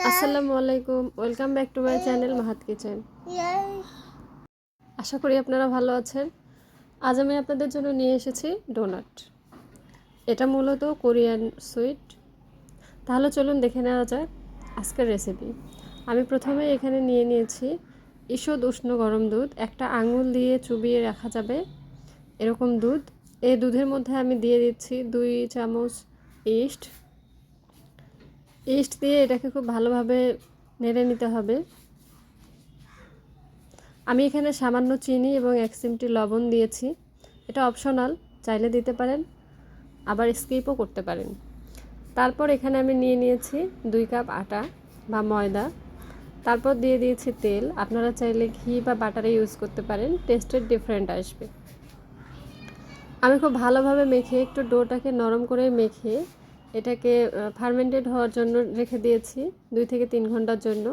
আসসালামু আলাইকুম, welcome back to my channel Mahat kitchen. আশা করি আপনারা ভালো আছেন। আজ আমি আপনাদের জন্য নিয়ে এসেছি ডোনাট। এটা মূলত কোরিয়ান সুইট। তাহলে চলুন দেখে নেওয়া যাক আজকের রেসিপি। আমি প্রথমে এখানে নিয়ে নিয়েছি ঈষৎ উষ্ণ গরম দুধ। একটা আঙুল দিয়ে চুবিয়ে রাখা যাবে এরকম দুধ। এই দুধের মধ্যে আমি দিয়ে দিচ্ছি 2 চামচ ইস্ট। ইস্ট দিয়ে এটাকে খুব ভালোভাবে নেড়ে নিতে হবে। আমি এখানে সামান্য চিনি এবং 1 চিমটি লবণ দিয়েছি। এটা অপশনাল, চাইলে দিতে পারেন, আবার স্কিপও করতে পারেন। তারপর এখানে আমি নিয়ে নিয়েছি 2 কাপ আটা বা ময়দা। তারপর দিয়ে দিয়েছি তেল। আপনারা চাইলে ঘি বা বাটারে ইউজ করতে পারেন, টেস্টের ডিফারেন্ট আসবে। আমি খুব ভালোভাবে মেখে একটু ডোটাকে নরম করে মেখে এটাকে ফার্মেন্টেড হওয়ার জন্য রেখে দিয়েছি 2 থেকে 3 ঘন্টার জন্য।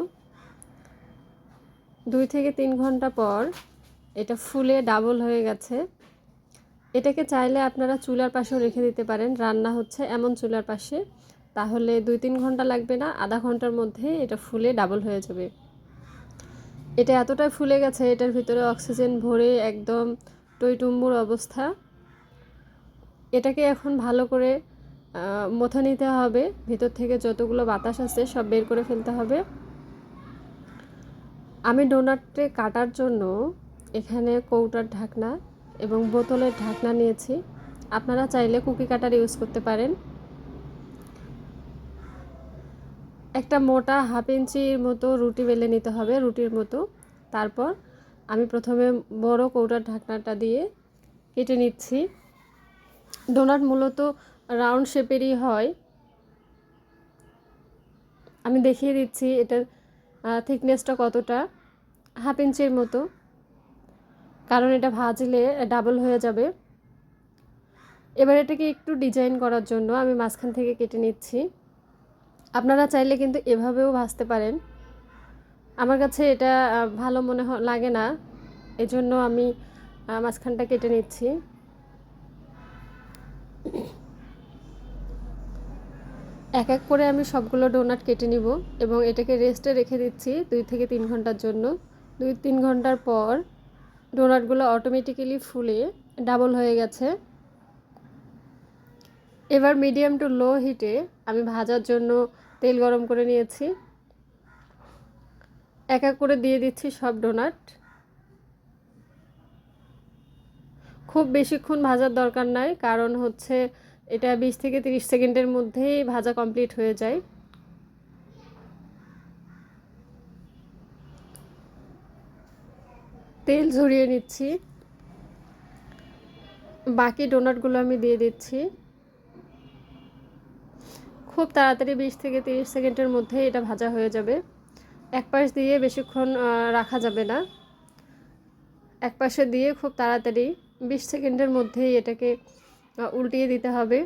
2 থেকে 3 ঘন্টা পর এটা ফুলে ডাবল হয়ে গেছে। এটাকে চাইলে আপনারা চুলার পাশেও রেখে দিতে পারেন, রান্না হচ্ছে এমন চুলার পাশে। তাহলে 2-3 ঘন্টা লাগবে না, আধা ঘন্টার মধ্যে এটা ফুলে ডাবল হয়ে যাবে। এটা এতটাই ফুলে গেছে, এটার ভিতরে অক্সিজেন ভরে একদম টইটুম্বুর অবস্থা। এটাকে এখন ভালো করে মথে নিতে হবে। ভিতর থেকে যতগুলো বাতাস আছে সব বের করে ফেলতে হবে। আমি ডোনাটে কাটার জন্য এখানে কৌটার ঢাকনা এবং বোতলের ঢাকনা নিয়েছি। আপনারা চাইলে কুকি কাটার ইউজ করতে পারেন। একটা মোটা 1/2 ইঞ্চির মতো রুটি বেলে নিতে হবে, রুটির মতো। তারপর আমি প্রথমে বড় কৌটার ঢাকনাটা দিয়ে কেটে নিচ্ছি। ডোনাট মূলত রাউন্ড শেপেরই হয়। আমি দেখিয়ে দিচ্ছি এটার থিকনেসটা কতটা, 1/2 ইঞ্চির মতো, কারণ এটা ভাজলে ডাবল হয়ে যাবে। এবার এটাকে একটু ডিজাইন করার জন্য আমি মাঝখান থেকে কেটে নিচ্ছি। আপনারা চাইলে কিন্তু এভাবেও ভাজতে পারেন। আমার কাছে এটা ভালো মনে লাগে না, এজন্য আমি মাঝখানটা কেটে নিচ্ছি। এক এক করে আমি সবগুলো ডোনাট কেটে নিব এবং এটাকে রেস্টে রেখে দিচ্ছি 2 থেকে 3 ঘন্টার জন্য। 2-3 ঘন্টার পর ডোনাটগুলো অটোমেটিক্যালি ফুলে ডাবল হয়ে গেছে। এবার মিডিয়াম টু লো হিটে আমি ভাজার জন্য তেল গরম করে নিয়েছি। এক এক করে দিয়ে দিচ্ছি সব ডোনাট। খুব বেশিক্ষণ ভাজার দরকার নাই, কারণ হচ্ছে এটা 20 থেকে 30 সেকেন্ডের মধ্যেই ভাজা কমপ্লিট হয়ে যায়। তেল ঝরিয়ে নিচ্ছি। বাকি ডোনাটগুলো আমি দিয়ে দিচ্ছি। খুব তাড়াতাড়ি 20 থেকে 30 সেকেন্ডের মধ্যে এটা ভাজা হয়ে যাবে। এক পাশ দিয়ে বেশিক্ষণ রাখা যাবে না। এক পাশে দিয়ে খুব তাড়াতাড়ি 20 সেকেন্ডের মধ্যেই এটাকে উল্টিয়ে দিতে হবে।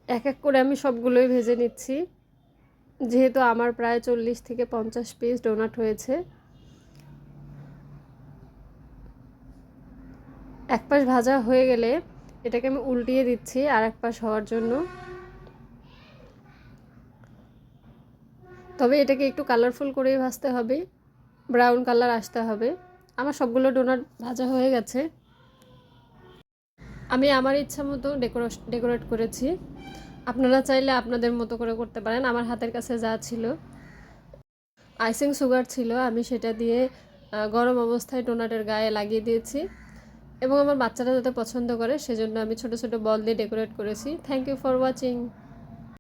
এক এক করে আমি সবগুলোই ভেজে নিচ্ছি। যেহেতু আমার প্রায় 40 থেকে 50 পিস ডোনাট হয়েছে। এক পাশ ভাজা হয়ে গেলে এটাকে আমি উল্টিয়ে দিচ্ছি আর এক পাশ হওয়ার জন্য। তবে এটাকে একটু কালারফুল করেই ভাজতে হবে, ব্রাউন কালার আসতে হবে। আমার সবগুলো ডোনাট ভাজা হয়ে গেছে। আমি আমার ইচ্ছা মতো ডেকোরেট করেছি। আপনারা চাইলে আপনাদের মতো করে করতে পারেন। আমার হাতের কাছে যা ছিল, আইসিং সুগার ছিল, আমি সেটা দিয়ে গরম অবস্থায় ডোনাটের গায়ে লাগিয়ে দিয়েছি এবং আমার বাচ্চারা যাতে পছন্দ করে সেজন্য আমি ছোট ছোট বল দিয়ে ডেকোরেট করেছি। Thank you for watching.